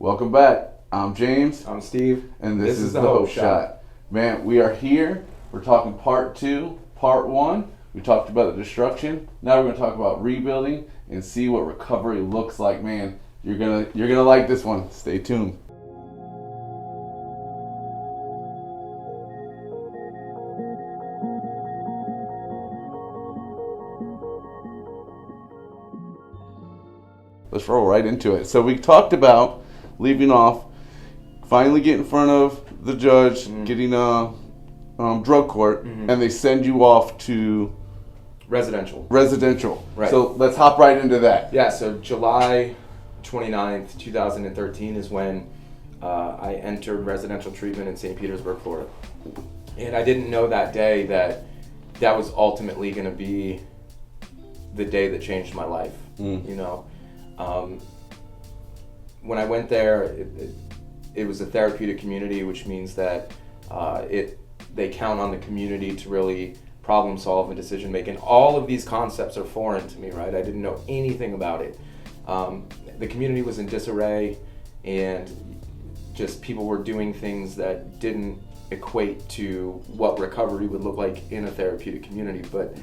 Welcome back. I'm James. I'm Steve. And this is the Hope Shot. Man, we are here. We're talking part 2. Part 1, we talked about the destruction. Now we're going to talk about rebuilding and see what recovery looks like. Man, you're gonna like this one. Stay tuned. Let's roll right into it. So we talked about leaving off, finally get in front of the judge, getting a drug court, and they send you off to residential. Right. So let's hop right into that. Yeah, so July 29th, 2013 is when I entered residential treatment in St. Petersburg, Florida. And I didn't know that day that was ultimately going to be the day that changed my life, you know. When I went there, it was a therapeutic community, which means that they count on the community to really problem solve and decision make. And all of these concepts are foreign to me, right? I didn't know anything about it. The community was in disarray, and just people were doing things that didn't equate to what recovery would look like in a therapeutic community. But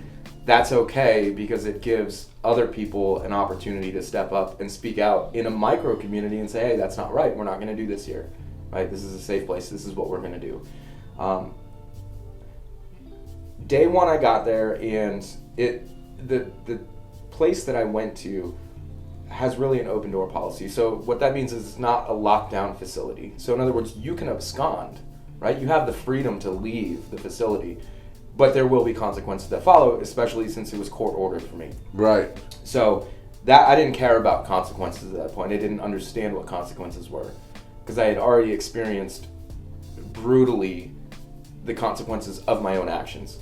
that's okay, because it gives other people an opportunity to step up and speak out in a micro community and say, hey, that's not right. We're not going to do this here, right? This is a safe place. This is what we're going to do. Day one, I got there, and the place that I went to has really an open door policy. So what that means is it's not a lockdown facility. So in other words, you can abscond, right? You have the freedom to leave the facility, but there will be consequences that follow, especially since it was court ordered for me. Right. So that I didn't care about consequences at that point. I didn't understand what consequences were, because I had already experienced brutally the consequences of my own actions.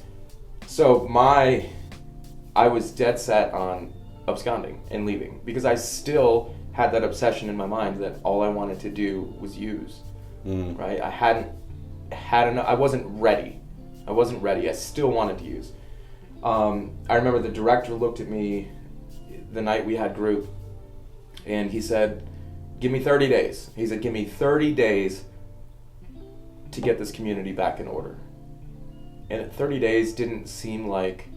So I was dead set on absconding and leaving, because I still had that obsession in my mind that all I wanted to do was use, right? I hadn't had enough. I wasn't ready. I still wanted to use. I remember the director looked at me the night we had group, and he said, give me 30 days. He said, give me 30 days to get this community back in order. And 30 days didn't seem like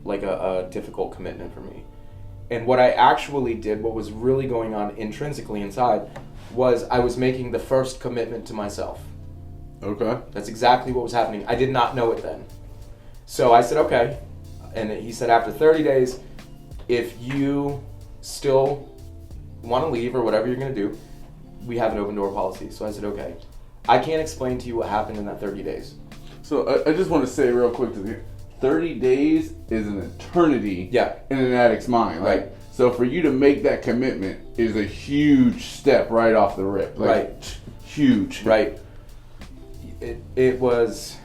a difficult commitment for me. And what I actually did, what was really going on intrinsically inside, was I was making the first commitment to myself. Okay. That's exactly what was happening. I did not know it then. So I said, okay. And he said, after 30 days, if you still want to leave or whatever you're going to do, we have an open door policy. So I said, okay. I can't explain to you what happened in that 30 days. So I just want to say real quick, 30 days is an eternity in an addict's mind. Right. So for you to make that commitment is a huge step right off the rip. Right. Huge. Right. It was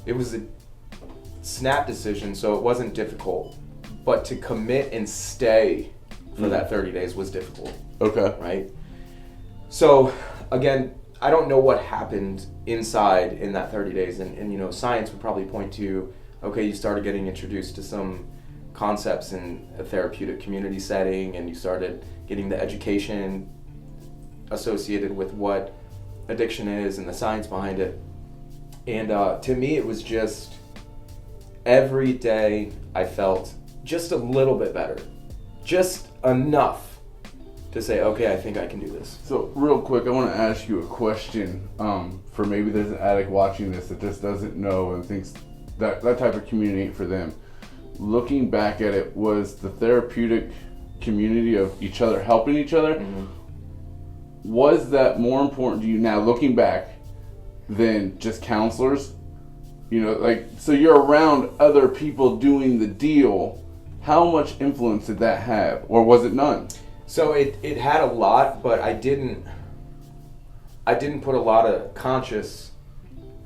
a snap decision, so it wasn't difficult. But to commit and stay for that 30 days was difficult. Okay. Right? So, again, I don't know what happened inside in that 30 days. And you know, science would probably point to, okay, you started getting introduced to some concepts in a therapeutic community setting, and you started getting the education associated with what addiction is and the science behind it. And to me, it was just every day I felt just a little bit better, just enough to say, okay, I think I can do this. So real quick, I want to ask you a question for maybe there's an addict watching this that just doesn't know and thinks that type of community ain't for them. Looking back at it, was the therapeutic community of each other helping each other, was that more important to you now looking back than just counselors? You know, like, so you're around other people doing the deal. How much influence did that have, or was it none? So it had a lot, but I didn't put a lot of conscious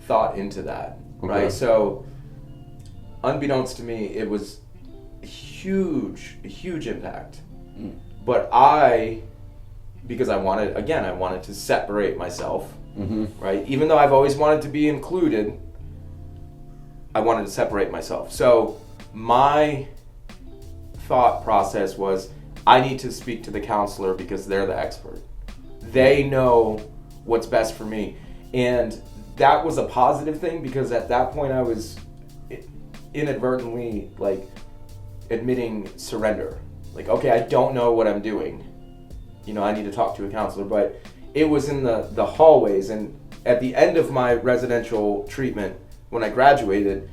thought into that, right? So unbeknownst to me, it was a huge impact. But because I wanted to separate myself, right? Even though I've always wanted to be included, I wanted to separate myself. So my thought process was, I need to speak to the counselor because they're the expert. They know what's best for me. And that was a positive thing, because at that point I was inadvertently like admitting surrender. Like, okay, I don't know what I'm doing. You know, I need to talk to a counselor. But it was in the hallways, and at the end of my residential treatment, when I graduated,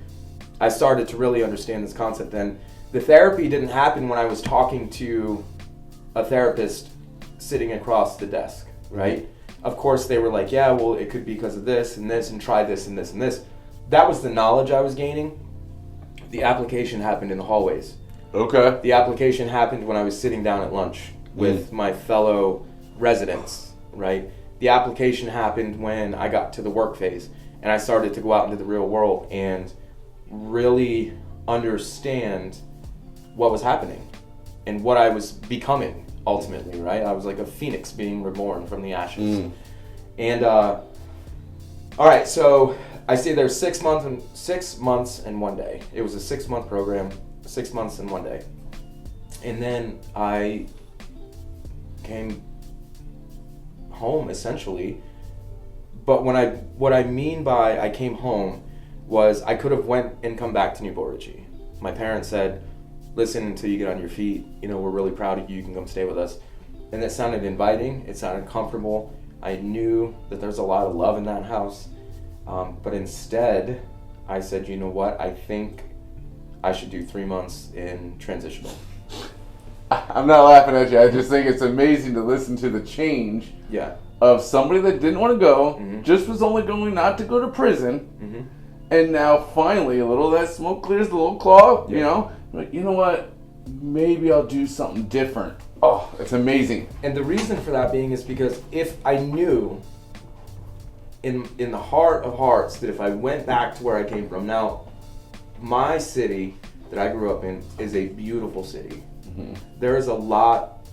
I started to really understand this concept. And the therapy didn't happen when I was talking to a therapist sitting across the desk, right? Of course, they were like, yeah, well, it could be because of this and this, and try this and this and this. That was the knowledge I was gaining. The application happened in the hallways. Okay. The application happened when I was sitting down at lunch with my fellow residents, right? The application happened when I got to the work phase and I started to go out into the real world and really understand what was happening and what I was becoming ultimately, right? I was like a phoenix being reborn from the ashes. And all right, so I stayed there 6 months and 1 day. It was a 6-month program, 6 months and 1 day. And then I came home essentially. But what I mean by I came home was I could have went and come back to Newport Richey. My parents said, listen, until you get on your feet, you know, we're really proud of you, you can come stay with us. And it sounded inviting, it sounded comfortable. I knew that there's a lot of love in that house. But instead, I said, you know what, I think I should do 3 months in transitional. I'm not laughing at you, I just think it's amazing to listen to the change of somebody that didn't want to go, just was only going not to go to prison, and now finally a little of that smoke clears the little claw, you know? Like, you know what, maybe I'll do something different. Oh, it's amazing. And the reason for that being is because if I knew in the heart of hearts that if I went back to where I came from, now my city that I grew up in is a beautiful city. There is a lot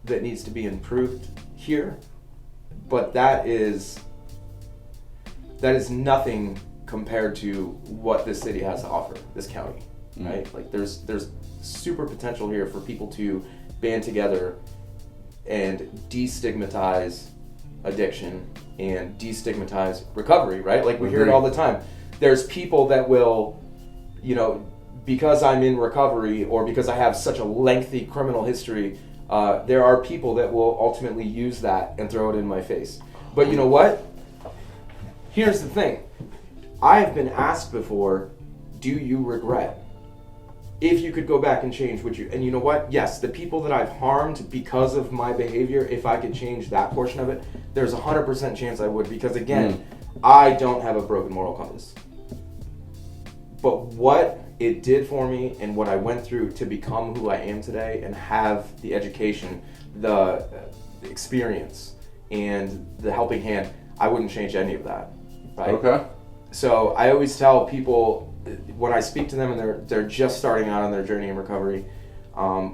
that needs to be improved here, but that is nothing compared to what this city has to offer, this county, right? Like there's super potential here for people to band together and destigmatize addiction and destigmatize recovery, right? Like we hear it all the time. There's people that will, you know, because I'm in recovery or because I have such a lengthy criminal history, there are people that will ultimately use that and throw it in my face. But you know what? Here's the thing. I have been asked before, do you regret? If you could go back and change, would you? And you know what? Yes, the people that I've harmed because of my behavior, if I could change that portion of it, there's 100% chance I would, because again, I don't have a broken moral compass. But what it did for me and what I went through to become who I am today and have the education, the experience, and the helping hand, I wouldn't change any of that, right? Okay. So I always tell people when I speak to them and they're just starting out on their journey in recovery,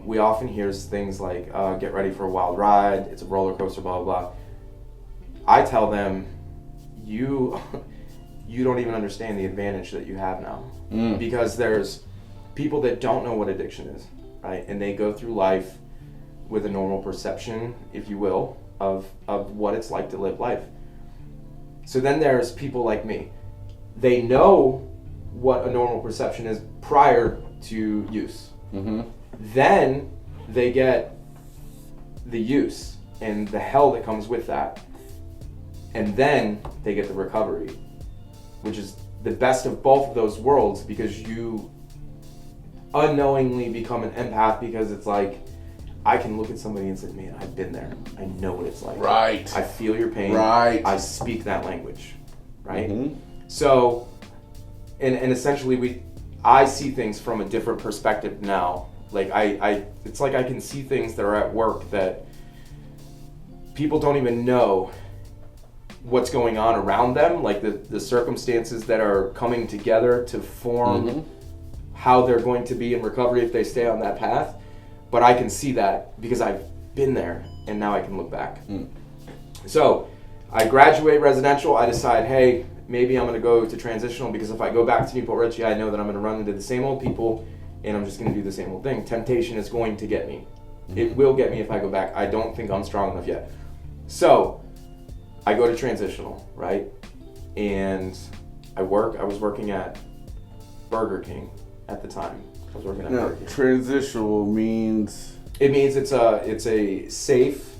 we often hear things like, get ready for a wild ride, it's a roller coaster, blah, blah, blah. I tell them, you don't even understand the advantage that you have now. Because there's people that don't know what addiction is, right? And they go through life with a normal perception, if you will, of what it's like to live life. So then there's people like me. They know what a normal perception is prior to use. Then they get the use and the hell that comes with that. And then they get the recovery, which is the best of both of those worlds, because you unknowingly become an empath, because it's like, I can look at somebody and say, man, I've been there. I know what it's like. Right. I feel your pain. Right. I speak that language. Right? So, and essentially I see things from a different perspective now. Like it's like I can see things that are at work that people don't even know what's going on around them, like the circumstances that are coming together to form how they're going to be in recovery if they stay on that path. But I can see that because I've been there, and now I can look back. So I graduate residential, I decide, hey, maybe I'm going to go to transitional, because if I go back to Newport Richey, I know that I'm going to run into the same old people and I'm just going to do the same old thing. Temptation is going to get me, It will get me if I go back. I don't think I'm strong enough yet. So I go to transitional, right? And I was working at Burger King at the time. I was working at Burger King. Transitional means? It means it's a safe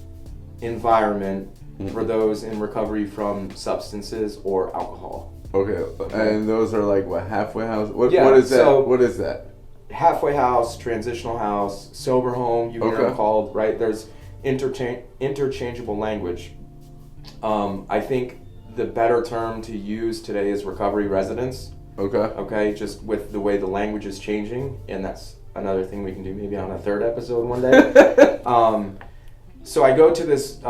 environment for those in recovery from substances or alcohol. Okay. And those are like what, halfway house? What is that? So what is that? Halfway house, transitional house, sober home, you hear them called, right? There's interchangeable language. I think the better term to use today is recovery residence. Okay, just with the way the language is changing, and that's another thing we can do maybe on a third episode one day. So I go to this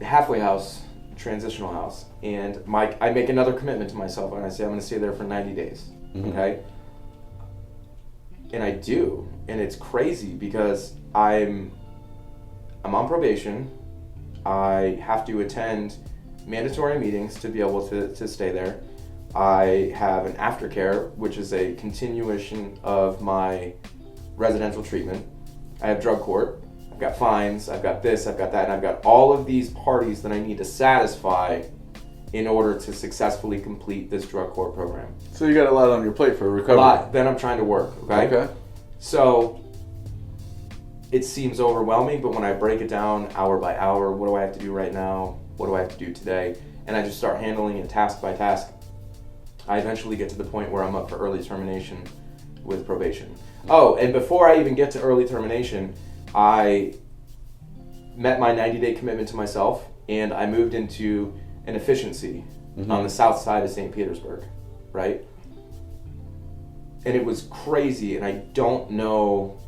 halfway house, transitional house, and I make another commitment to myself, and I say I'm going to stay there for 90 days. Okay, and I do, and it's crazy because I'm on probation. I have to attend mandatory meetings to be able to stay there. I have an aftercare, which is a continuation of my residential treatment. I have drug court. I've got fines. I've got this. I've got that. And I've got all of these parties that I need to satisfy in order to successfully complete this drug court program. So you got a lot on your plate for recovery. A lot. Then I'm trying to work. Okay. So it seems overwhelming, but when I break it down hour by hour, what do I have to do right now? What do I have to do today? And I just start handling it task by task. I eventually get to the point where I'm up for early termination with probation. Oh, and before I even get to early termination, I met my 90-day commitment to myself, and I moved into an efficiency on the south side of St. Petersburg, right? And it was crazy, and I don't know,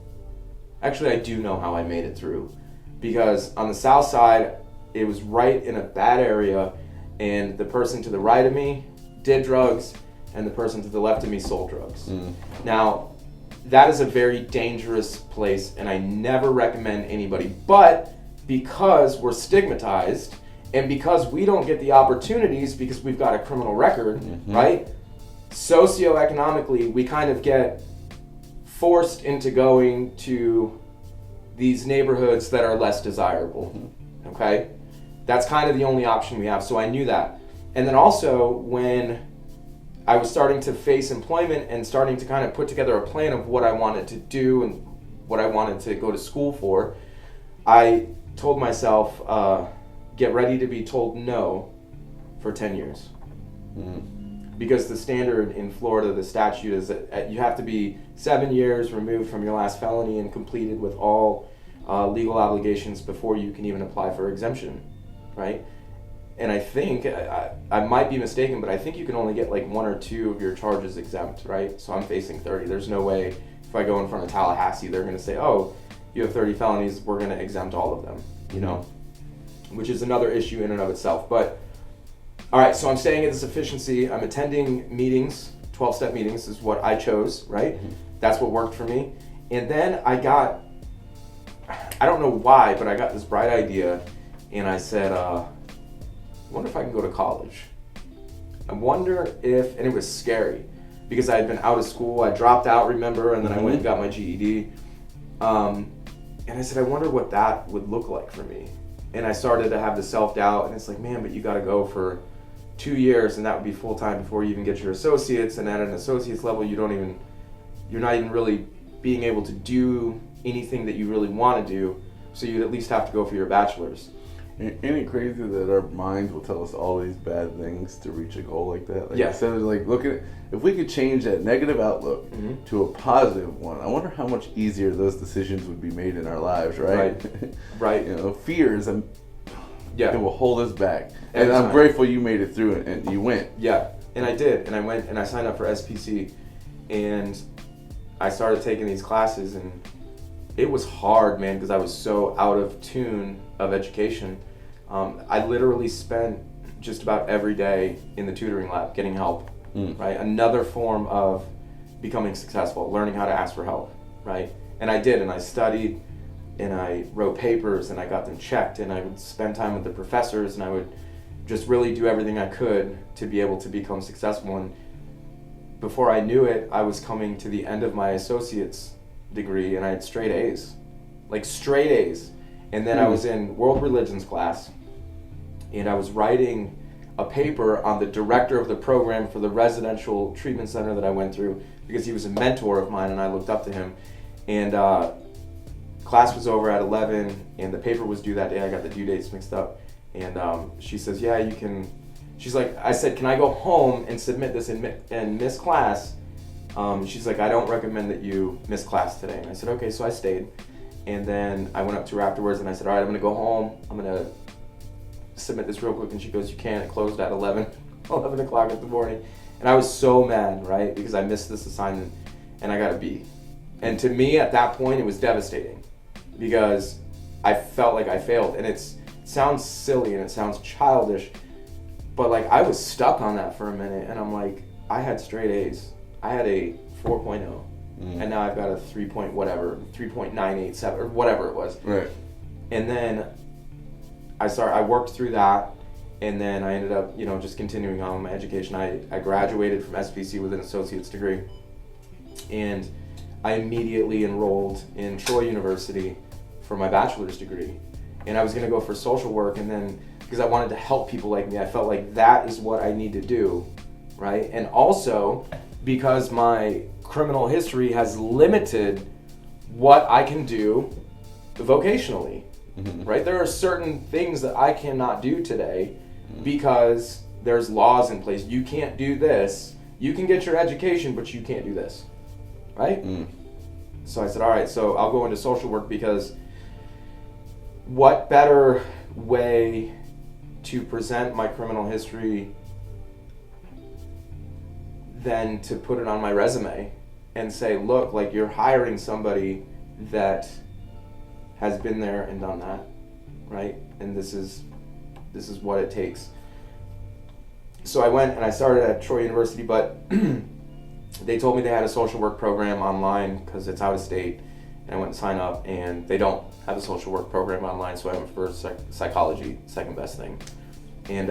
actually I do know how I made it through, because on the south side, it was right in a bad area, and the person to the right of me did drugs, and the person to the left of me sold drugs. Now, that is a very dangerous place, and I never recommend anybody, but because we're stigmatized, and because we don't get the opportunities because we've got a criminal record, right? Socioeconomically, we kind of get forced into going to these neighborhoods that are less desirable, okay? That's kind of the only option we have, so I knew that. And then also, when I was starting to face employment and starting to kind of put together a plan of what I wanted to do and what I wanted to go to school for, I told myself, get ready to be told no for 10 years. Because the standard in Florida, the statute is that you have to be 7 years removed from your last felony and completed with all legal obligations before you can even apply for exemption, right? And I think, I might be mistaken, but I think you can only get like 1 or 2 of your charges exempt, right? So I'm facing 30. There's no way if I go in front of Tallahassee, they're going to say, oh, you have 30 felonies, we're going to exempt all of them, you know? Which is another issue in and of itself. But, all right, so I'm staying at this efficiency. I'm attending meetings, 12-step meetings is what I chose, right? That's what worked for me. And then I don't know why, but I got this bright idea, and I said, I wonder if I can go to college. I wonder if, and it was scary because I had been out of school. I dropped out, remember, and then I went and got my GED. And I said, I wonder what that would look like for me. And I started to have the self-doubt, and it's like, man, but you got to go for 2 years, and that would be full-time before you even get your associates. And at an associate's level, you're not even really being able to do anything that you really want to do. So you'd at least have to go for your bachelor's. Ain't it crazy that our minds will tell us all these bad things to reach a goal like that? Like, instead of like looking at, if we could change that negative outlook to a positive one, I wonder how much easier those decisions would be made in our lives, right? Right. You know, fears it will hold us back. And Every I'm time. grateful you made it through it and you went. Yeah, and I did, and I went and I signed up for SPC, and I started taking these classes, and it was hard, man, because I was so out of tune of education. I literally spent just about every day in the tutoring lab getting help, right? Another form of becoming successful, learning how to ask for help, right? And I did, and I studied, and I wrote papers, and I got them checked, and I would spend time with the professors, and I would just really do everything I could to be able to become successful. And before I knew it, I was coming to the end of my associate's degree, and I had straight A's, like straight A's. And then I was in world religions class, and I was writing a paper on the director of the program for the residential treatment center that I went through, because he was a mentor of mine and I looked up to him. And class was over at 11 and the paper was due that day. I got the due dates mixed up. And she says, yeah, you can. She's like, I said, can I go home and submit this and miss class? She's like, I don't recommend that you miss class today. And I said, okay, so I stayed. And then I went up to her afterwards and I said, all right, I'm gonna go home. I'm gonna submit this real quick. And she goes, you can't, it closed at 11 o'clock in the morning. And I was so mad, right? Because I missed this assignment and I got a B. And to me at that point, it was devastating because I felt like I failed. And it sounds silly and it sounds childish, but like I was stuck on that for a minute and I'm like, I had straight A's. I had a 4.0 and now I've got a 3.987 or whatever it was. Right. And then I worked through that, and then I ended up, just continuing on with my education. I graduated from SPC with an associate's degree, and I immediately enrolled in Troy University for my bachelor's degree. And I was going to go for social work, and then because I wanted to help people like me, I felt like that is what I need to do, right? And also because my criminal history has limited what I can do vocationally. Right? There are certain things that I cannot do today because there's laws in place. You can't do this. You can get your education, but you can't do this. Right? So I said, all right, so I'll go into social work, because what better way to present my criminal history than to put it on my resume and say, look, like, you're hiring somebody that has been there and done that, right? And this is what it takes. So I went and I started at Troy University, but they told me they had a social work program online because it's out of state. And I went to sign up, and they don't have a social work program online, so I went for psychology, second best thing. And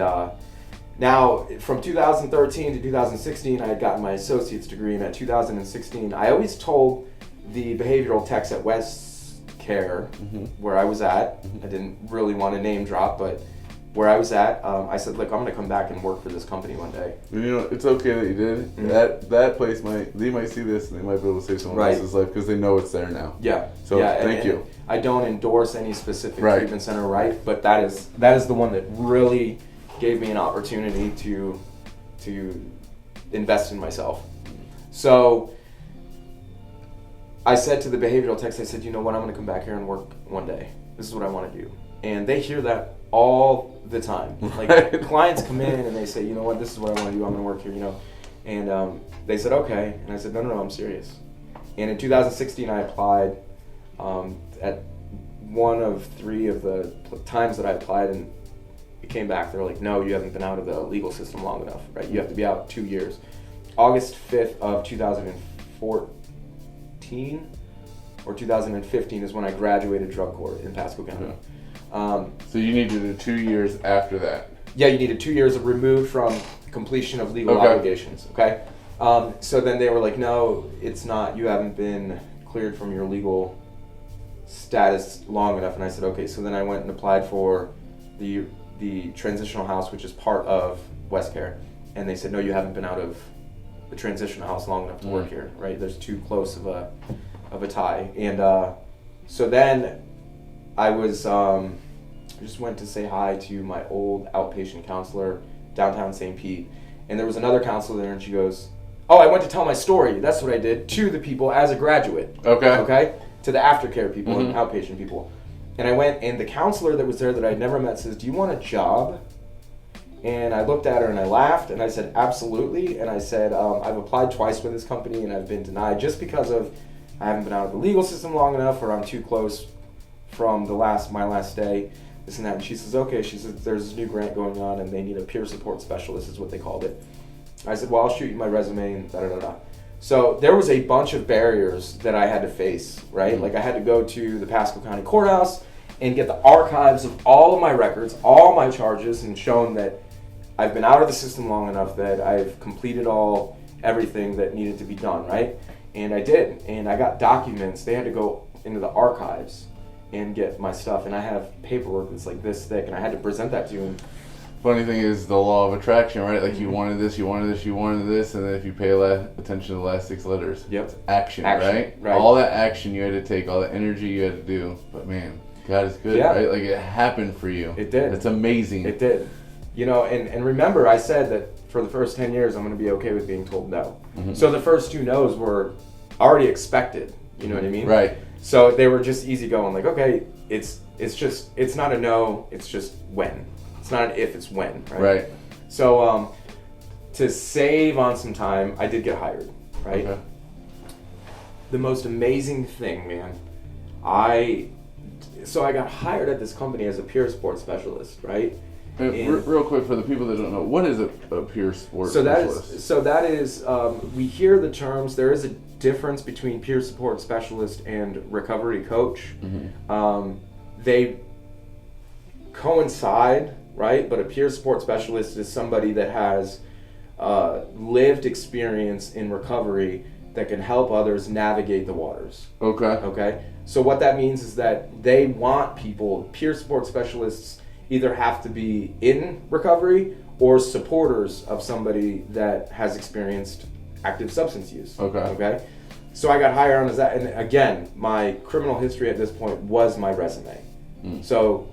now, from 2013 to 2016, I had gotten my associate's degree, and at 2016, I always told the behavioral techs at Care, where I was at, I didn't really want to name drop, but where I was at, I said, look, I'm going to come back and work for this company one day. It's okay that you did. That place they might see this and they might be able to save someone else's life because they know it's there now. Yeah. So thank you. I don't endorse any specific treatment center, right? But that is the one that really gave me an opportunity to invest in myself. So I said to the behavioral techs, I said, you know what, I'm going to come back here and work one day. This is what I want to do. And they hear that all the time. Like, clients come in and they say, you know what, this is what I want to do. I'm going to work here, And they said, okay. And I said, no, I'm serious. And in 2016, I applied at one of 3 of the times that I applied, and it came back. They're like, no, you haven't been out of the legal system long enough, right? You have to be out 2 years. August 5th of 2014 or 2015 is when I graduated drug court in Pasco County. So you needed 2 years after that? Yeah, you needed 2 years of removed from completion of legal obligations, okay? So then they were like, no, it's not, you haven't been cleared from your legal status long enough. And I said, okay. So then I went and applied for the transitional house, which is part of Westcare. And they said, no, you haven't been out of the transitional house long enough to work here, right? There's too close of a tie. And so then I was just went to say hi to my old outpatient counselor downtown St. Pete, and there was another counselor there, and she goes, oh, I went to tell my story, that's what I did, to the people as a graduate. Okay, to the aftercare people and outpatient people. And I went, and the counselor that was there that I'd never met says, do you want a job? And I looked at her and I laughed and I said, absolutely. And I said, I've applied twice with this company and I've been denied just because of I haven't been out of the legal system long enough, or I'm too close from my last day, this and that. And she says, okay. She says, there's this new grant going on and they need a peer support specialist is what they called it. I said, well, I'll shoot you my resume and da-da-da-da. So there was a bunch of barriers that I had to face, right? Like I had to go to the Pasco County Courthouse and get the archives of all of my records, all my charges, and shown that I've been out of the system long enough that I've completed everything that needed to be done, right? And I did, and I got documents. They had to go into the archives and get my stuff, and I have paperwork that's like this thick, and I had to present that to him. Funny thing is the law of attraction, right? Like you wanted this, you wanted this, you wanted this, and then if you pay attention to the last 6 letters, Yep. it's action, right? Right. All that action you had to take, all the energy you had to do. But man, God is good, right? Like it happened for you. It did. It's amazing. It did. You know, and remember, I said that for the first 10 years, I'm going to be okay with being told no. Mm-hmm. So the first 2 no's were already expected. You know what I mean? Right. So they were just easy going. Like, okay, it's not a no. It's just when. It's not an if. It's when. Right. Right. So to save on some time, I did get hired. Right. Okay. The most amazing thing, man. I got hired at this company as a peer support specialist. Right. Real quick for the people that don't know, what is a peer support specialist? That is we hear the terms. There is a difference between peer support specialist and recovery coach. Mm-hmm. They coincide, right? But a peer support specialist is somebody that has lived experience in recovery that can help others navigate the waters. Okay. So what that means is that they want people, peer support specialists either have to be in recovery or supporters of somebody that has experienced active substance use. Okay. So I got hired on as that, and again, my criminal history at this point was my resume. So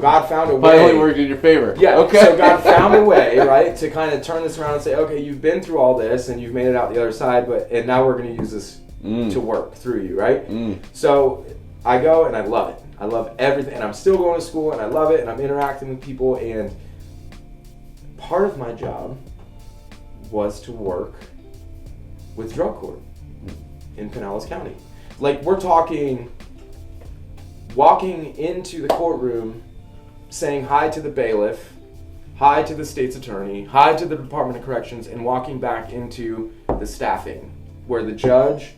God found a way. Finally worked in your favor. Yeah. Okay. So God found a way, right, to kind of turn this around and say, okay, you've been through all this and you've made it out the other side, and now we're going to use this to work through you, right? So I go and I love it. I love everything, and I'm still going to school, and I love it, and I'm interacting with people, and part of my job was to work with drug court in Pinellas County. Like, we're talking walking into the courtroom, saying hi to the bailiff, hi to the state's attorney, hi to the Department of Corrections, and walking back into the staffing, where the judge,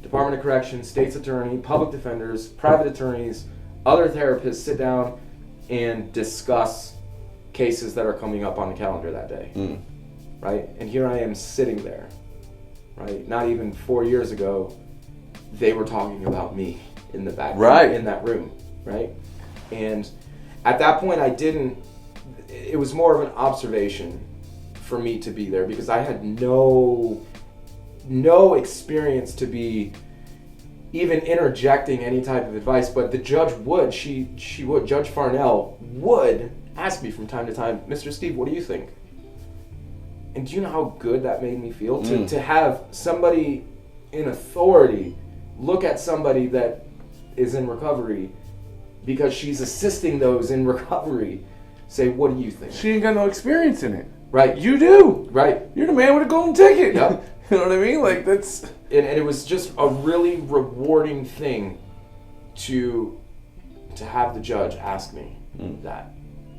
Department of Corrections, state's attorney, public defenders, private attorneys, other therapists sit down and discuss cases that are coming up on the calendar that day, right? And here I am sitting there, right? Not even 4 years ago, they were talking about me in the back, in that room, right? And at that point, it was more of an observation for me to be there, because I had no experience to be even interjecting any type of advice, but the judge would, she would, Judge Farnell would ask me from time to time, Mr. Steve, what do you think? And do you know how good that made me feel? To have somebody in authority look at somebody that is in recovery, because she's assisting those in recovery, say, what do you think? She ain't got no experience in it. Right. You do. Right. You're the man with a golden ticket. Yep. You know what I mean? Like, that's... And it was just a really rewarding thing to have the judge ask me that.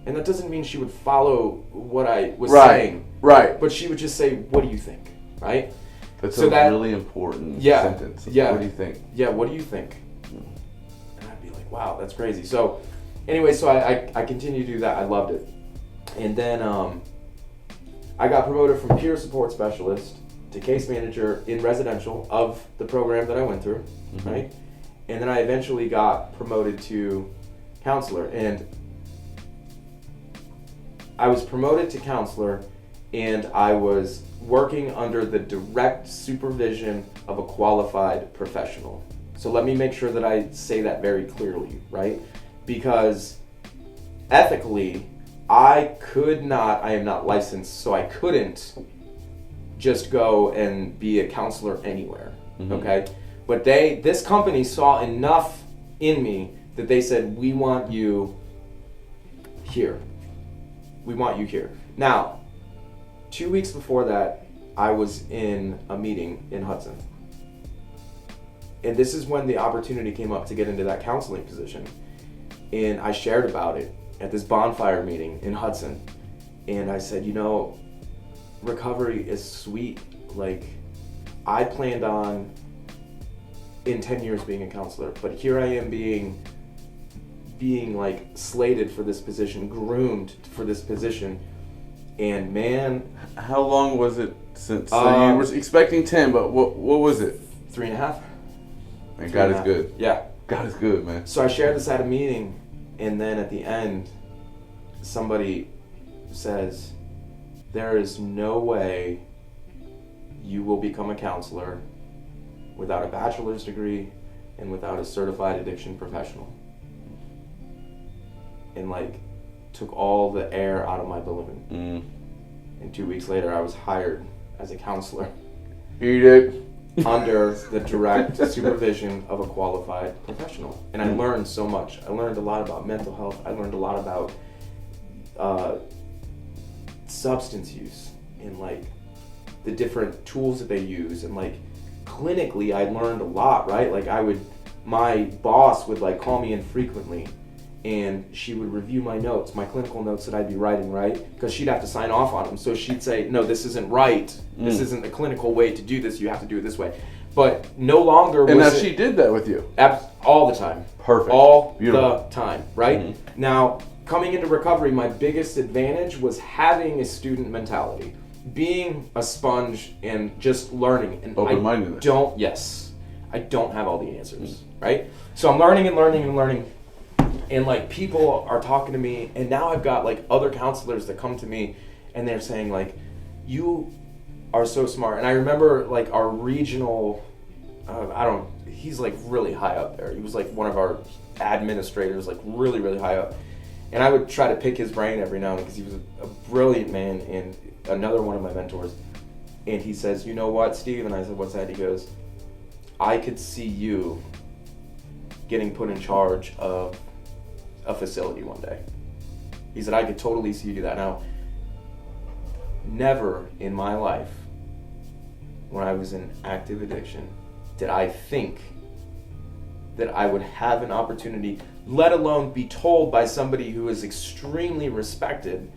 And that doesn't mean she would follow what I was saying. Right. But she would just say, what do you think? Right? That's really important sentence. Yeah. What do you think? Yeah, what do you think? And I'd be like, wow, that's crazy. So anyway, I continued to do that. I loved it. And then I got promoted from peer support specialist to case manager in residential of the program that I went through, right? And then I eventually got promoted to counselor. And I was promoted to counselor, and I was working under the direct supervision of a qualified professional. So let me make sure that I say that very clearly, right? Because ethically, I am not licensed, so I couldn't just go and be a counselor anywhere, okay? But this company saw enough in me that they said, we want you here. We want you here. Now, 2 weeks before that, I was in a meeting in Hudson. And this is when the opportunity came up to get into that counseling position. And I shared about it at this bonfire meeting in Hudson. And I said, recovery is sweet. Like, I planned on in 10 years being a counselor, but here I am being like slated for this position, groomed for this position. And man, how long was it since? So you were expecting 10, but what was it? 3.5. And God is good. Yeah. God is good, man. So I shared this at a meeting, and then at the end, somebody says, there is no way you will become a counselor without a bachelor's degree and without a certified addiction professional. And like, took all the air out of my balloon. And 2 weeks later, I was hired as a counselor. Eat it. Under the direct supervision of a qualified professional. And I learned so much. I learned a lot about mental health. I learned a lot about substance use and like the different tools that they use. And like clinically, I learned a lot, right? Like my boss would like call me in frequently, and she would review my notes, my clinical notes that I'd be writing, right? Because she'd have to sign off on them. So she'd say, no, this isn't right. This isn't the clinical way to do this. You have to do it this way. But no longer was and now she did that with you. All the time. Perfect. All Beautiful. the time, right? Now, coming into recovery, my biggest advantage was having a student mentality. Being a sponge and just learning. And open-mindedness. I don't have all the answers, right? So I'm learning and learning and learning. And like people are talking to me, and now I've got like other counselors that come to me and they're saying like, you are so smart. And I remember like our regional, he's like really high up there. He was like one of our administrators, like really, really high up. And I would try to pick his brain every now and then because he was a brilliant man and another one of my mentors. And he says, you know what, Steve? And I said, what's that? He goes, I could see you getting put in charge of a facility one day. He said, I could totally see you do that. Now, never in my life, when I was in active addiction, did I think that I would have an opportunity, let alone be told by somebody who is extremely respected,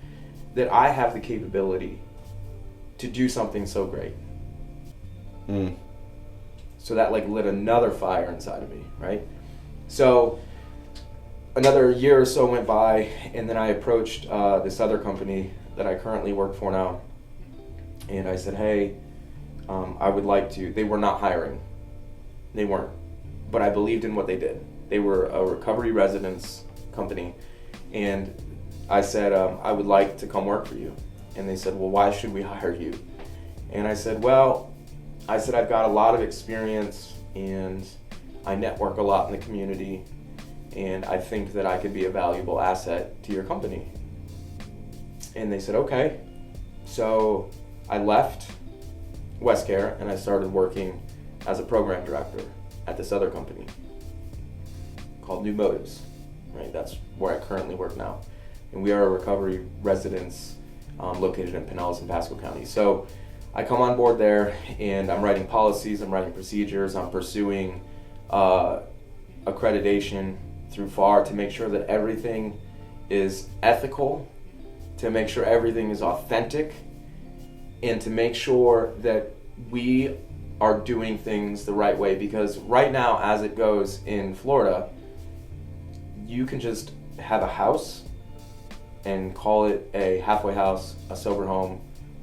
that I have the capability to do something so great. So that like lit another fire inside of me, right? So another year or so went by, and then I approached this other company that I currently work for now, and I said, hey, I would like to. They were not hiring. They weren't. But I believed in what they did. They were a recovery residence company, and I said, I would like to come work for you. And they said, well, why should we hire you? And I said, I've got a lot of experience, and I network a lot in the community, and I think that I could be a valuable asset to your company. And they said, okay. So I left WestCare and I started working as a program director at this other company called New Motives, right? That's where I currently work now. And we are a recovery residence located in Pinellas and Pasco County. So I come on board there, and I'm writing policies, I'm writing procedures, I'm pursuing accreditation through FAR to make sure that everything is ethical, to make sure everything is authentic, and to make sure that we are doing things the right way. Because right now, as it goes in Florida, you can just have a house and call it a halfway house, a sober home,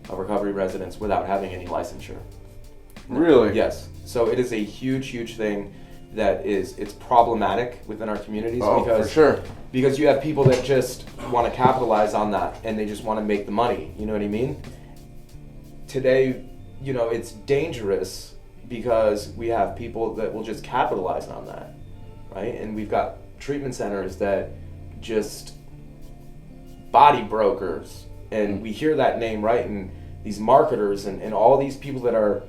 a recovery residence without having any licensure. Really? Yes. So it is a huge, huge thing that it's problematic within our communities. For sure. Because you have people that just want to capitalize on that, and they just want to make the money. You know what I mean? Today, it's dangerous because we have people that will just capitalize on that, right? And we've got treatment centers that just body brokers, and we hear that name, right? And these marketers and all these people that are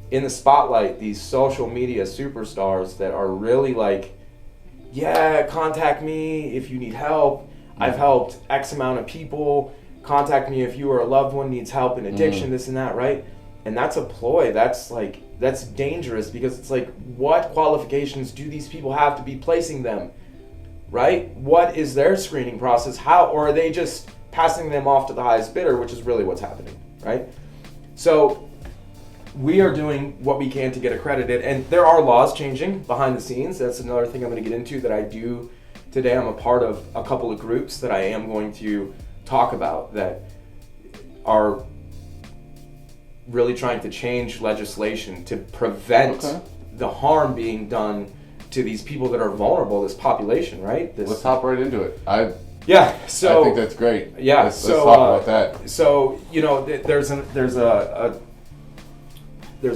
in the spotlight, these social media superstars that are really like, yeah, contact me if you need help. I've helped X amount of people. Contact me if you or a loved one needs help in addiction, this and that, right? And that's a ploy. That's dangerous, because it's like, what qualifications do these people have to be placing them, right? What is their screening process? Or are they just passing them off to the highest bidder, which is really what's happening, right? So we are doing what we can to get accredited, and there are laws changing behind the scenes. That's another thing I'm going to get into that I do today. I'm a part of a couple of groups that I am going to talk about that are really trying to change legislation to prevent the harm being done to these people that are vulnerable, this population, right? Let's hop right into it. I think that's great. Yeah, let's talk about that. So there's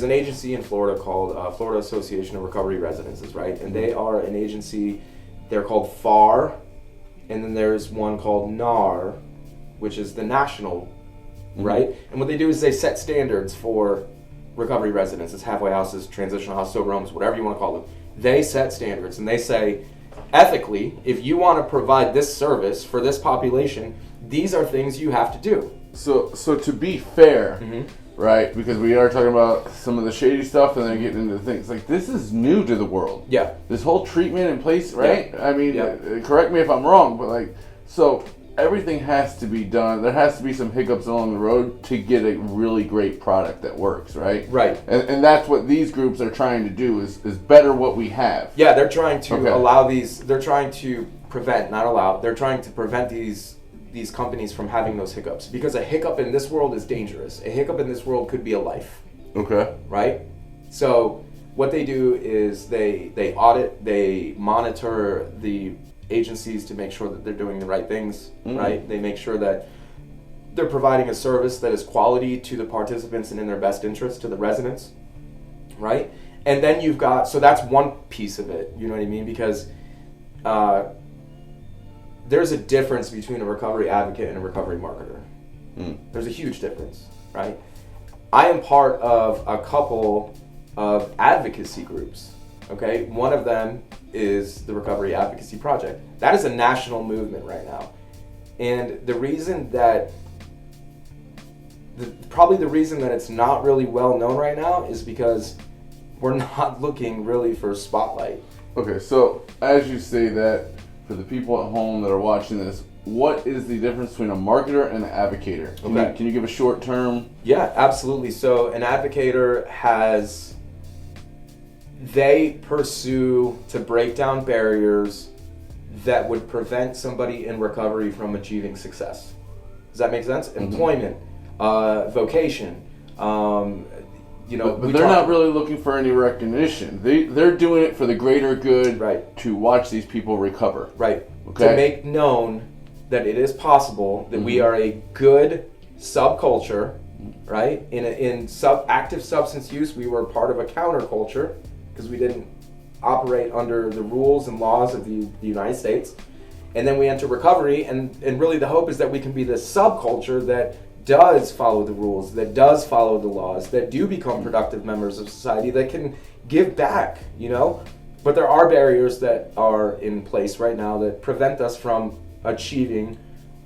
an agency in Florida called Florida Association of Recovery Residences, right? And they are an agency. They're called FAR, and then there's one called NAR, which is the national, right? And what they do is they set standards for recovery residences, halfway houses, transitional house, sober homes, whatever you want to call them. They set standards, and they say, ethically, if you want to provide this service for this population, these are things you have to do. So to be fair, right? Because we are talking about some of the shady stuff, and then getting into things like this is new to the world. Yeah. This whole treatment in place, right? Yeah. I mean, correct me if I'm wrong, but so everything has to be done. There has to be some hiccups along the road to get a really great product that works, right? Right. And that's what these groups are trying to do is better what we have. Yeah, they're trying to allow these. They're trying to prevent, not allow. They're trying to prevent these companies from having those hiccups, because a hiccup in this world is dangerous. A hiccup in this world could be a life. Okay. Right? So what they do is they audit, they monitor the agencies to make sure that they're doing the right things, right? They make sure that they're providing a service that is quality to the participants and in their best interest to the residents, right? And then you've got, so that's one piece of it, you know what I mean? Because there's a difference between a recovery advocate and a recovery marketer. There's a huge difference, right? I am part of a couple of advocacy groups, okay? One of them is the Recovery Advocacy Project. That is a national movement right now. And the reason that, probably the reason that it's not really well known right now is because we're not looking really for a spotlight. Okay, so as you say that, for the people at home that are watching this, what is the difference between a marketer and an advocator? Can you give a short term? Yeah, absolutely. So an advocator they pursue to break down barriers that would prevent somebody in recovery from achieving success. Does that make sense? Employment, vocation, But they're not really looking for any recognition. They're doing it for the greater good, right, to watch these people recover. Right. Okay. To make known that it is possible that we are a good subculture, right? In active substance use, we were part of a counterculture because we didn't operate under the rules and laws of the United States. And then we enter recovery, and really the hope is that we can be this subculture that does follow the rules, that does follow the laws, that do become productive members of society, that can give back, But there are barriers that are in place right now that prevent us from achieving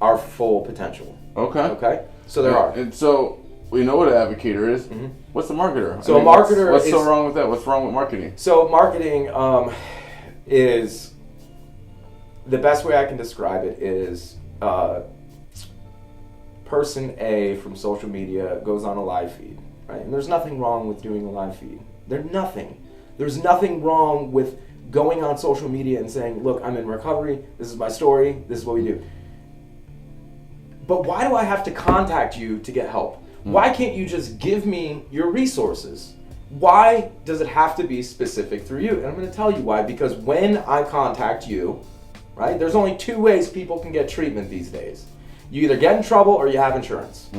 our full potential. Okay? So there are. And so we know what an advocator is. What's a marketer? So a marketer what's so wrong with that? What's wrong with marketing? So marketing is, the best way I can describe it is person A from social media goes on a live feed, right? And there's nothing wrong with doing a live feed. There's nothing wrong with going on social media and saying, look, I'm in recovery, this is my story, this is what we do. But why do I have to contact you to get help? Why can't you just give me your resources? Why does it have to be specific through you? And I'm going to tell you why. Because when I contact you, right, there's only two ways people can get treatment these days. You either get in trouble or you have insurance.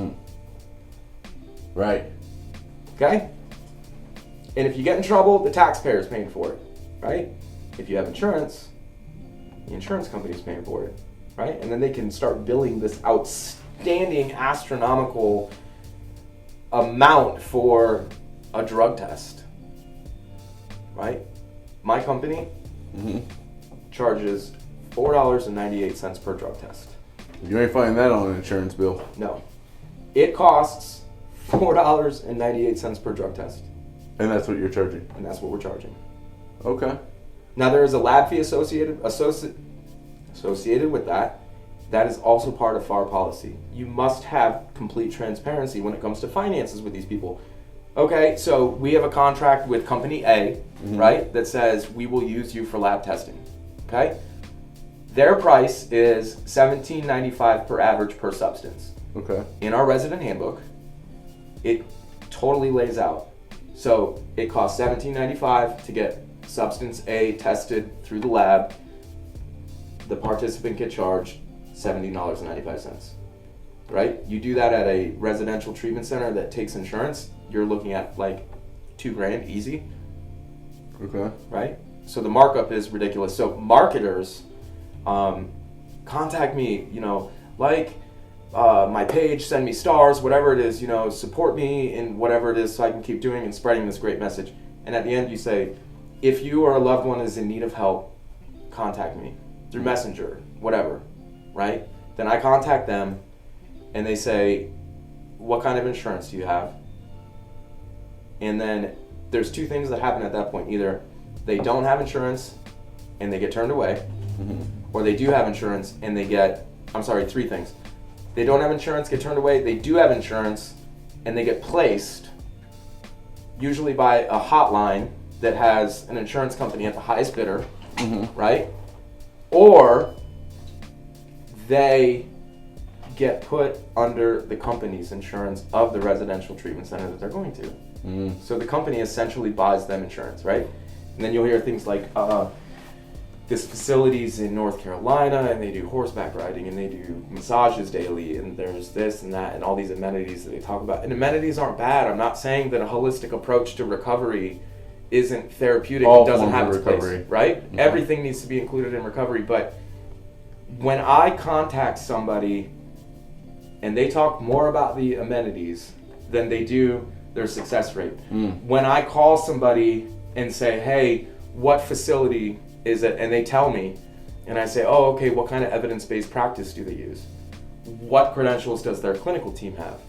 Right. Okay? And if you get in trouble, the taxpayer's paying for it, right? If you have insurance, the insurance company's paying for it, right? And then they can start billing this outstanding astronomical amount for a drug test, right? My company charges $4.98 per drug test. You ain't find that on an insurance bill. No. It costs $4.98 per drug test. And that's what you're charging? And that's what we're charging. Okay. Now there is a lab fee associated with that. That is also part of FAR policy. You must have complete transparency when it comes to finances with these people. Okay, so we have a contract with company A, right, that says we will use you for lab testing. Okay? Their price is $17.95 per average per substance. Okay. In our resident handbook, it totally lays out. So it costs $17.95 to get substance A tested through the lab, the participant get charged $70.95, right? You do that at a residential treatment center that takes insurance, you're looking at like $2,000 easy. Okay. Right? So the markup is ridiculous. So marketers, contact me, like my page, send me stars, whatever it is, support me in whatever it is so I can keep doing and spreading this great message. And at the end you say, if you or a loved one is in need of help, contact me through Messenger, whatever, right? Then I contact them and they say, what kind of insurance do you have? And then there's two things that happen at that point. Either they don't have insurance and they get turned away, or they do have insurance and they get, three things. They don't have insurance, get turned away, they do have insurance, and they get placed, usually by a hotline that has an insurance company at the highest bidder, right? Or they get put under the company's insurance of the residential treatment center that they're going to. So the company essentially buys them insurance, right? And then you'll hear things like, this facility's in North Carolina and they do horseback riding and they do massages daily and there's this and that and all these amenities that they talk about. And amenities aren't bad. I'm not saying that a holistic approach to recovery isn't therapeutic and doesn't have its place, right? Everything needs to be included in recovery. But when I contact somebody and they talk more about the amenities than they do their success rate. When I call somebody and say, hey, what facility is it? And they tell me, and I say, oh, okay, what kind of evidence-based practice do they use? What credentials does their clinical team have?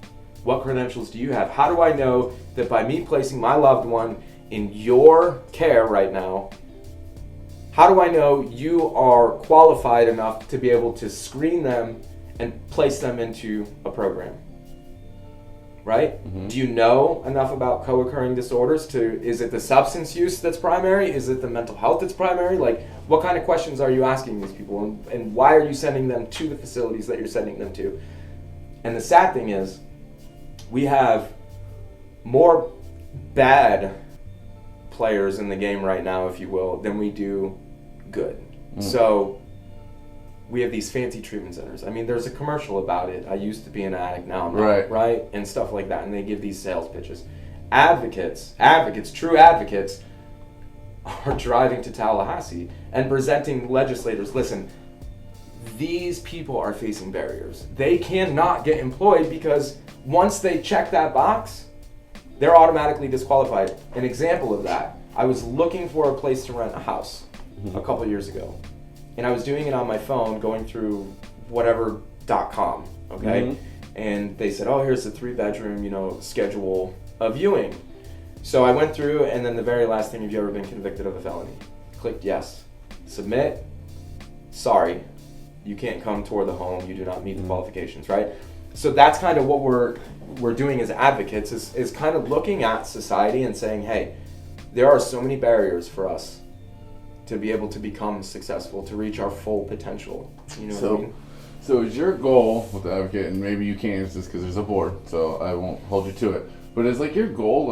What credentials do you have? How do I know that by me placing my loved one in your care right now, how do I know you are qualified enough to be able to screen them and place them into a program? Right? Do you know enough about co-occurring disorders is it the substance use that's primary? Is it the mental health that's primary? Like, what kind of questions are you asking these people? And why are you sending them to the facilities that you're sending them to? And the sad thing is, we have more bad players in the game right now, if you will, than we do good. So we have these fancy treatment centers. I mean, there's a commercial about it. I used to be an addict, now I'm not, right? And stuff like that. And they give these sales pitches. True advocates are driving to Tallahassee and presenting legislators, listen, these people are facing barriers. They cannot get employed because once they check that box, they're automatically disqualified. An example of that, I was looking for a place to rent a house a couple years ago. And I was doing it on my phone, going through whatever.com, okay? And they said, oh, here's a 3-bedroom, schedule of viewing. So I went through, and then the very last thing, have you ever been convicted of a felony? Clicked yes. Submit. Sorry, you can't come tour the home. You do not meet the qualifications, right? So that's kind of what we're doing as advocates, is kind of looking at society and saying, hey, there are so many barriers for us to be able to become successful, to reach our full potential. You know what I mean? So is your goal with the Advocate, and maybe you can't answer this because there's a board, so I won't hold you to it, but is like your goal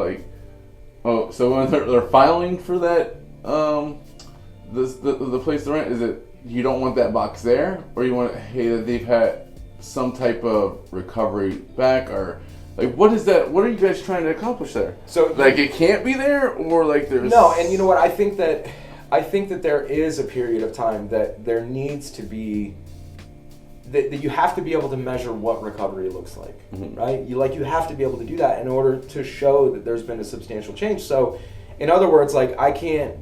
so when they're filing for that, the place to rent, is it you don't want that box there, or you want that they've had some type of recovery back, or like what is that? What are you guys trying to accomplish there? So like it can't be there, or like there's no. And you know what? I think that there is a period of time that there needs to be, that you have to be able to measure what recovery looks like, right? You have to be able to do that in order to show that there's been a substantial change. So, in other words, like I can't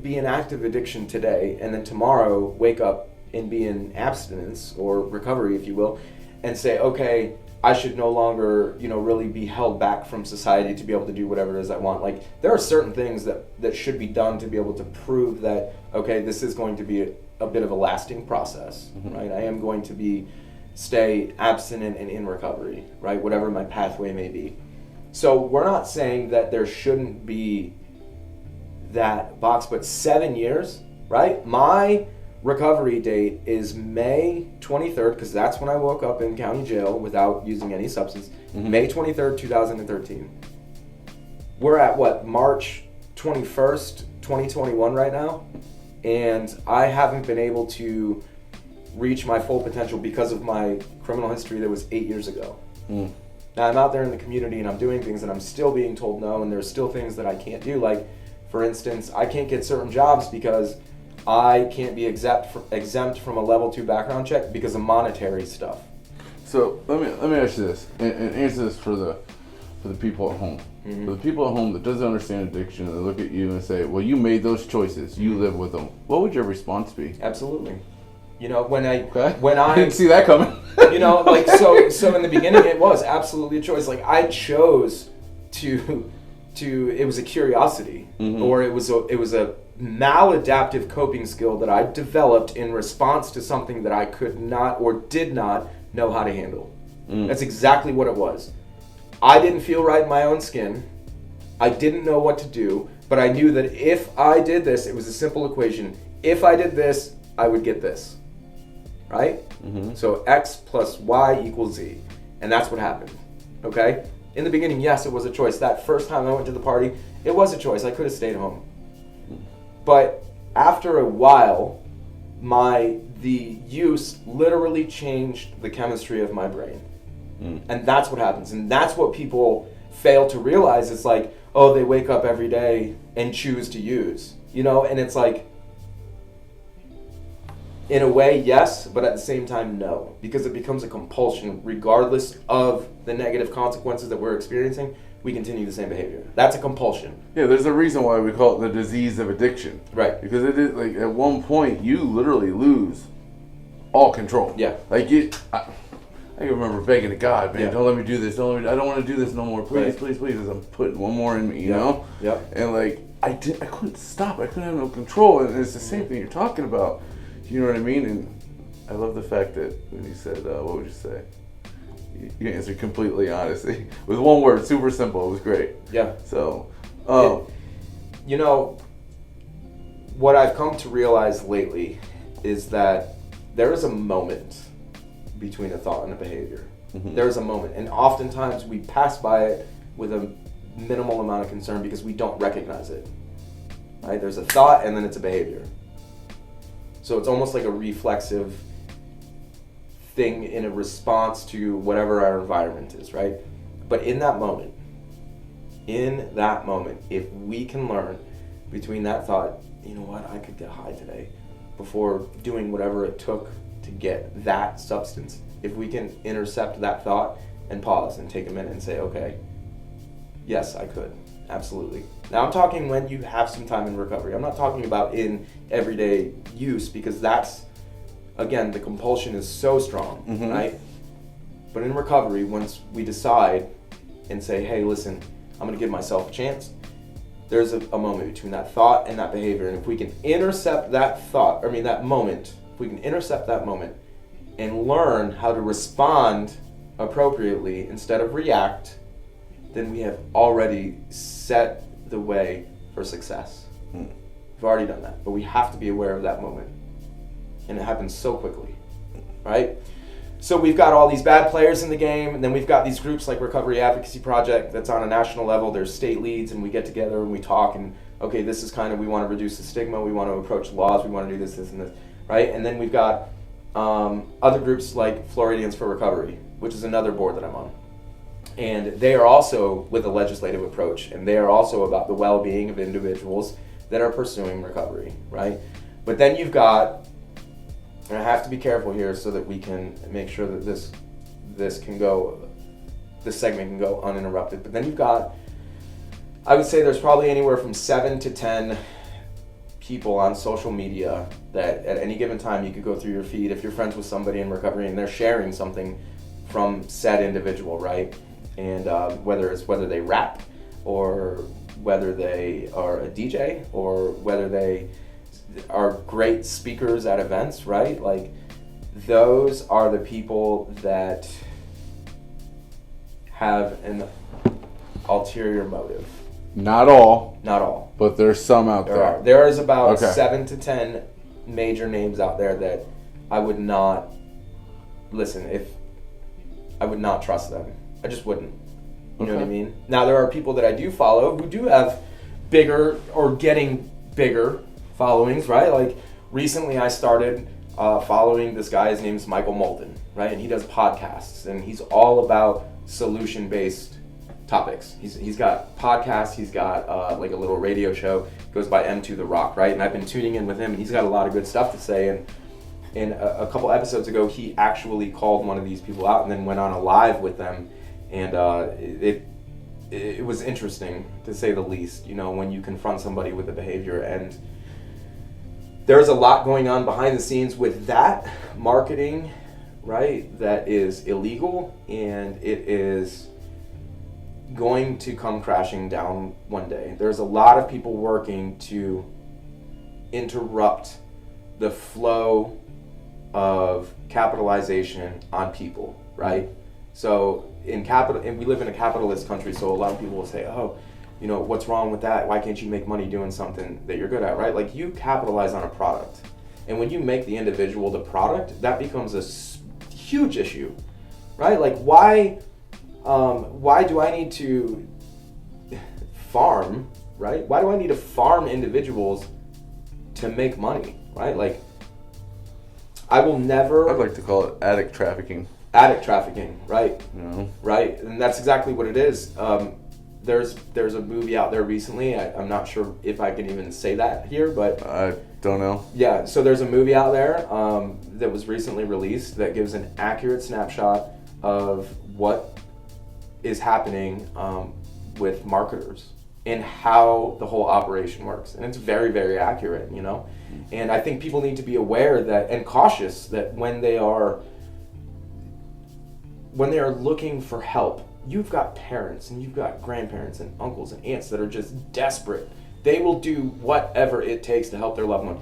be in active addiction today and then tomorrow wake up and be in abstinence or recovery, if you will, and say, okay, I should no longer, really be held back from society to be able to do whatever it is I want. Like, there are certain things that should be done to be able to prove that, okay, this is going to be a bit of a lasting process, right? I am going to stay abstinent and in recovery, right? Whatever my pathway may be. So we're not saying that there shouldn't be that box, but 7 years, right? My recovery date is May 23rd, because that's when I woke up in county jail without using any substance. May 23rd, 2013. We're at what, March 21st, 2021 right now, and I haven't been able to reach my full potential because of my criminal history that was 8 years ago. Now I'm out there in the community and I'm doing things and I'm still being told no, and there's still things that I can't do. Like, for instance, I can't get certain jobs because I can't be exempt from a level 2 background check because of monetary stuff. So let me ask you this, and answer this for the people at home. For the people at home that doesn't understand addiction, and they look at you and say, "Well, you made those choices. You live with them." What would your response be? Absolutely. You know, when I didn't see that coming. You know, like so in the beginning it was absolutely a choice. Like, I chose to it was a curiosity, or it was a maladaptive coping skill that I developed in response to something that I could not or did not know how to handle. That's exactly what it was. I didn't feel right in my own skin. I didn't know what to do, but I knew that if I did this, it was a simple equation. If I did this, I would get this. Right? So X plus Y equals Z. And that's what happened. Okay? In the beginning, yes, it was a choice. That first time I went to the party, it was a choice. I could have stayed home. But after a while, the use literally changed the chemistry of my brain. And that's what happens. And that's what people fail to realize. It's like, oh, they wake up every day and choose to use. You know, and it's like, in a way, yes, but at the same time, no. Because it becomes a compulsion. Regardless of the negative consequences that we're experiencing, we continue the same behavior. That's a compulsion. Yeah, there's a reason why we call it the disease of addiction. Right. Because it is, like, at one point, you literally lose all control. Yeah. Like, I remember begging to God, man, don't let me do this. I don't want to do this no more. Please, please, please. As I'm putting one more in me, you know? Yeah. And, like, I couldn't stop. I couldn't have no control. And it's the same thing you're talking about. You know what I mean? And I love the fact that when you said, what would you say? You answered completely honestly. With one word, super simple. It was great. Yeah. So, you know, what I've come to realize lately is that there is a moment between a thought and a behavior. There is a moment. And oftentimes we pass by it with a minimal amount of concern because we don't recognize it. Right? There's a thought and then it's a behavior. So it's almost like a reflexive thing in a response to whatever our environment is, right? But in that moment, if we can learn between that thought, you know what, I could get high today, before doing whatever it took to get that substance, if we can intercept that thought and pause and take a minute and say, okay, yes, I could. Absolutely. Now I'm talking when you have some time in recovery. I'm not talking about in everyday use, because that's, again, the compulsion is so strong, right? But in recovery, once we decide and say, hey, listen, I'm going to give myself a chance, there's a moment between that thought and that behavior. And if we can intercept that moment, if we can intercept that moment and learn how to respond appropriately instead of react, then we have already set the way for success. We've already done that, but we have to be aware of that moment. And it happens so quickly, right? So we've got all these bad players in the game, and then we've got these groups like Recovery Advocacy Project that's on a national level. There's state leads, and we get together and we talk, and okay, this is kind of, we want to reduce the stigma, we want to approach laws, we want to do this, this, and this, right? And then we've got other groups like Floridians for Recovery, which is another board that I'm on. And they are also with a legislative approach, and they are also about the well-being of individuals that are pursuing recovery, right? But then you've got, and I have to be careful here so that we can make sure that this segment can go uninterrupted. But then you've got, I would say there's probably anywhere from 7 to 10 people on social media that at any given time you could go through your feed if you're friends with somebody in recovery and they're sharing something from said individual, right? And whether they rap, or whether they are a DJ, or whether they are great speakers at events, right? Like, those are the people that have an ulterior motive. Not all. Not all. But there's some out there. There is about 7 to 10 major names out there that I would not I would not trust them. I just wouldn't. You know what I mean? Now, there are people that I do follow who do have bigger or getting bigger followings, right? Like recently I started following this guy. His name's Michael Molden, right? And he does podcasts, and he's all about solution-based topics. He's got podcasts, he's got like a little radio show, goes by M2 The Rock, right? And I've been tuning in with him, and he's got a lot of good stuff to say. And a couple episodes ago, he actually called one of these people out and then went on a live with them, and it was interesting, to say the least, you know, when you confront somebody with a behavior. And there's a lot going on behind the scenes with that marketing, right, that is illegal, and it is going to come crashing down one day. There's a lot of people working to interrupt the flow of capitalization on people, right? So and we live in a capitalist country, so a lot of people will say, oh, you know, what's wrong with that? Why can't you make money doing something that you're good at, right? Like, you capitalize on a product, and when you make the individual the product, that becomes a huge issue, right? Like, why do I need to farm, right? Why do I need to farm individuals to make money, right? Like, I will never... I'd like to call it addict trafficking. Addict trafficking, right? No. Right, and that's exactly what it is. There's a movie out there recently. I'm not sure if I can even say that here, but... I don't know. Yeah, so there's a movie out there that was recently released that gives an accurate snapshot of what is happening with marketers and how the whole operation works. And it's very, very accurate, you know? And I think people need to be aware that, and cautious, that when they are looking for help, you've got parents and you've got grandparents and uncles and aunts that are just desperate. They will do whatever it takes to help their loved one.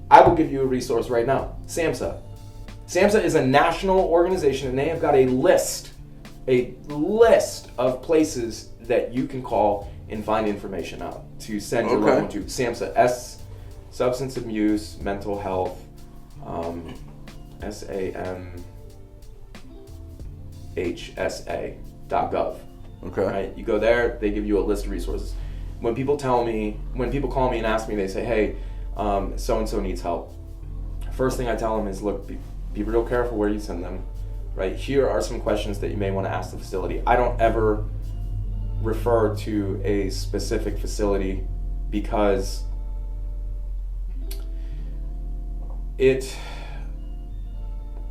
I will give you a resource right now. SAMHSA. SAMHSA is a national organization, and they have got a list of places that you can call and find information out to send your loved one to. SAMHSA, Substance Abuse, Mental Health, SAMHSA.gov. Okay. Right? You go there, they give you a list of resources. When people call me and ask me, they say, hey, so-and-so needs help. First thing I tell them is, look, be real careful where you send them. Right? Here are some questions that you may want to ask the facility. I don't ever refer to a specific facility because it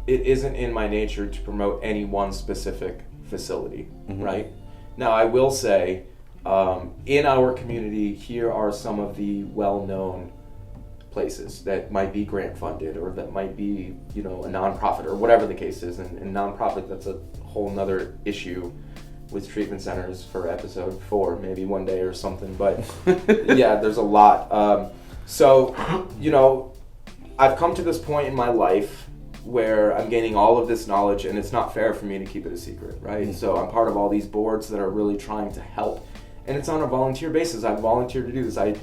isn't in my nature to promote any one specific facility, right? Now, I will say, in our community, here are some of the well-known places that might be grant funded, or that might be, you know, a nonprofit, or whatever the case is. And nonprofit, that's a whole nother issue with treatment centers for episode 4, maybe one day or something. But yeah, there's a lot. So, you know, I've come to this point in my life where I'm gaining all of this knowledge, and it's not fair for me to keep it a secret, right? So I'm part of all these boards that are really trying to help, and it's on a volunteer basis. I volunteer to do this. I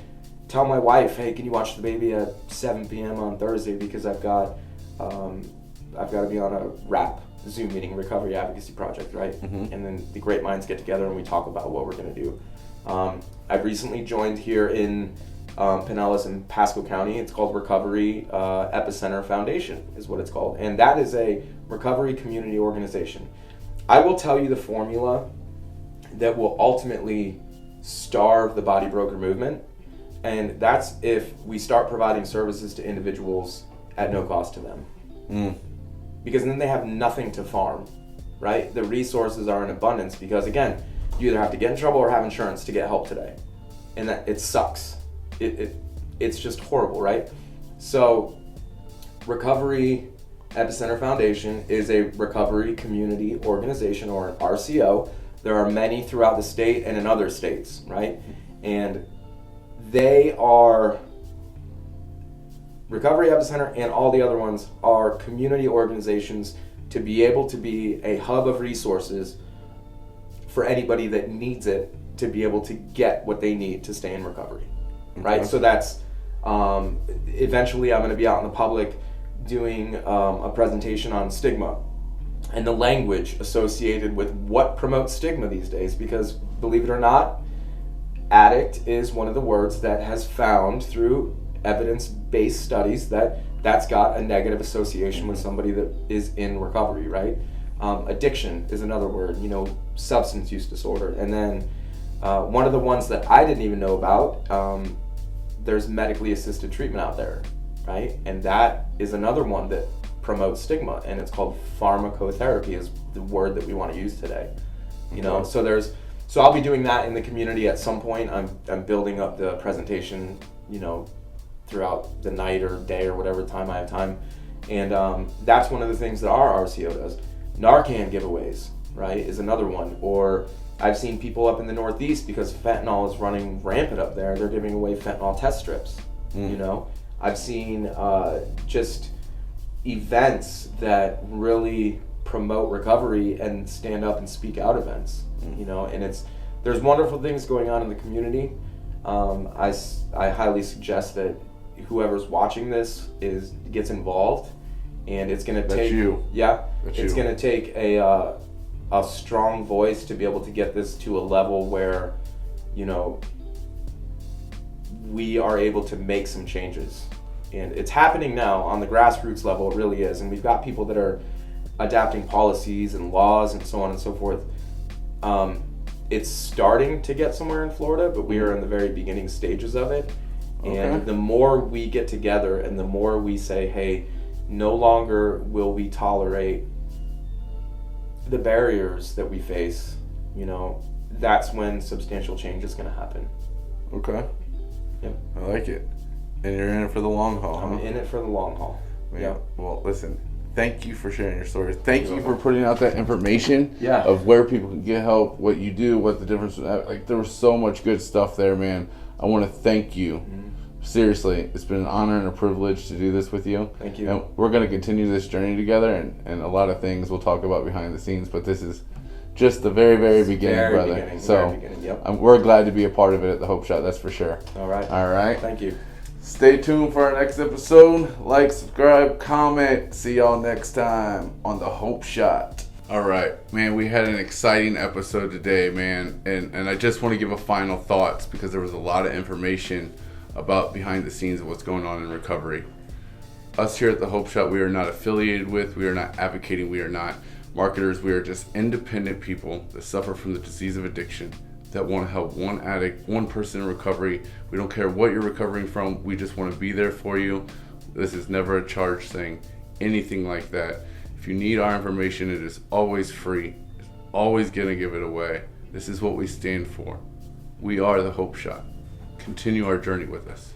tell my wife, hey, can you watch the baby at 7 p.m. on Thursday, because I've got to be on a RAP, Zoom meeting, Recovery Advocacy Project, right? And then the great minds get together and we talk about what we're going to do. I've recently joined here in Pinellas and Pasco County. It's called Recovery Epicenter Foundation is what it's called. And that is a recovery community organization. I will tell you the formula that will ultimately starve the body broker movement. And that's if we start providing services to individuals at no cost to them. Because then they have nothing to farm, right? The resources are in abundance because, again, you either have to get in trouble or have insurance to get help today. And that it sucks. It's just horrible, right? So Recovery Epicenter Foundation is a recovery community organization, or an RCO. There are many throughout the state and in other states, right? And they are, Recovery Epicenter and all the other ones are community organizations to be able to be a hub of resources for anybody that needs it to be able to get what they need to stay in recovery, right? So that's, eventually I'm going to be out in the public doing a presentation on stigma and the language associated with what promotes stigma these days, because believe it or not, addict is one of the words that has found through evidence-based studies that that's got a negative association with somebody that is in recovery, right? Addiction is another word, substance use disorder. And then one of the ones that I didn't even know about, there's medically assisted treatment out there, right? And that is another one that promotes stigma, and it's called pharmacotherapy is the word that we want to use today. So I'll be doing that in the community at some point. I'm building up the presentation, throughout the night or day or whatever time I have time. And that's one of the things that our RCO does. Narcan giveaways, right, is another one. Or I've seen people up in the Northeast, because fentanyl is running rampant up there, they're giving away fentanyl test strips. I've seen just events that really promote recovery and stand up and speak out events, and there's wonderful things going on in the community. I highly suggest that whoever's watching this gets involved, and it's going to take going to take a strong voice to be able to get this to a level where we are able to make some changes. And it's happening now on the grassroots level. It really is. And we've got people that are adapting policies and laws and so on and so forth. It's starting to get somewhere in Florida, but we are in the very beginning stages of it. And the more we get together and the more we say, hey, no longer will we tolerate the barriers that we face, that's when substantial change is going to happen. Okay. Yep. I like it. And you're in it for the long haul, I'm in it for the long haul. Yeah. Well, listen, thank you for sharing your story. Thank you for putting out that information Yeah. of where people can get help, what you do, what the difference. Like, there was so much good stuff there, man. I want to thank you. Seriously, it's been an honor and a privilege to do this with you. Thank you. And we're going to continue this journey together, and a lot of things we'll talk about behind the scenes, but this is just the very, very beginning, brother. We're glad to be a part of it at the Hope Shot, that's for sure. All right. All right. Thank you. Stay tuned for our next episode. Like, subscribe, comment. See y'all next time on the Hope Shot. All right, man, we had an exciting episode today, man. And I just want to give a final thoughts, because there was a lot of information about behind the scenes of what's going on in recovery. Us here at the Hope Shot, we are not affiliated with, we are not advocating, we are not marketers. We are just independent people that suffer from the disease of addiction, that want to help one addict, one person in recovery. We don't care what you're recovering from. We just want to be there for you. This is never a charge thing, anything like that. If you need our information, it is always free. It's always going to give it away. This is what we stand for. We are the Hope Shot. Continue our journey with us.